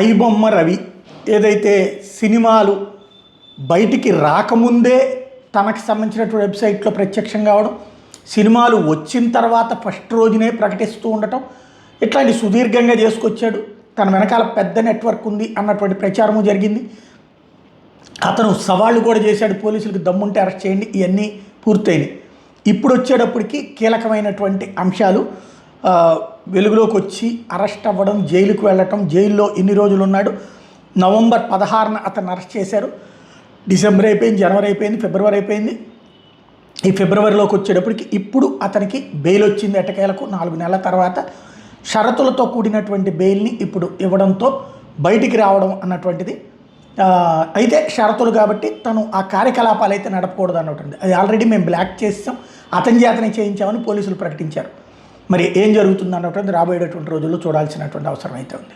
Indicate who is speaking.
Speaker 1: ఐబొమ్మ రవి ఏదైతే సినిమాలు బయటికి రాకముందే తనకు సంబంధించినటువంటి వెబ్సైట్లో ప్రత్యక్షం కావడం, సినిమాలు వచ్చిన తర్వాత ఫస్ట్ రోజునే ప్రకటిస్తూ ఉండటం, ఇట్లాంటి సుదీర్ఘంగా చేసుకొచ్చాడు. తన వెనకాల పెద్ద నెట్వర్క్ ఉంది అన్నటువంటి ప్రచారము జరిగింది. అతను సవాళ్ళు కూడా చేశాడు, పోలీసులకు దమ్ముంటే అరెస్ట్ చేయండి, ఇవన్నీ పూర్తయినాయి. ఇప్పుడు వచ్చేటప్పటికి కీలకమైనటువంటి అంశాలు వెలుగులోకి వచ్చి అరెస్ట్ అవ్వడం, జైలుకు వెళ్ళటం. జైల్లో ఎన్ని రోజులు ఉన్నాడు? నవంబర్ 16న అతను అరెస్ట్ చేశారు. డిసెంబర్ అయిపోయింది, జనవరి అయిపోయింది, ఫిబ్రవరి అయిపోయింది. ఈ ఫిబ్రవరిలోకి వచ్చేటప్పటికి ఇప్పుడు అతనికి బెయిల్ వచ్చింది. ఎట్టకేలకు 4 నెలల తర్వాత షరతులతో కూడినటువంటి బెయిల్ని ఇప్పుడు ఇవ్వడంతో బయటికి రావడం అన్నటువంటిది. అయితే షరతులు కాబట్టి తను ఆ కార్యకలాపాలు అయితే నడపకూడదు అన్నటువంటి, అది ఆల్రెడీ మేము బ్లాక్ చేసాం, అతని చేతనే చేయించామని పోలీసులు ప్రకటించారు. మరి ఏం జరుగుతుంది అన్నటువంటి రాబోయేటటువంటి రోజుల్లో చూడాల్సినటువంటి అవసరం అయితే ఉంది.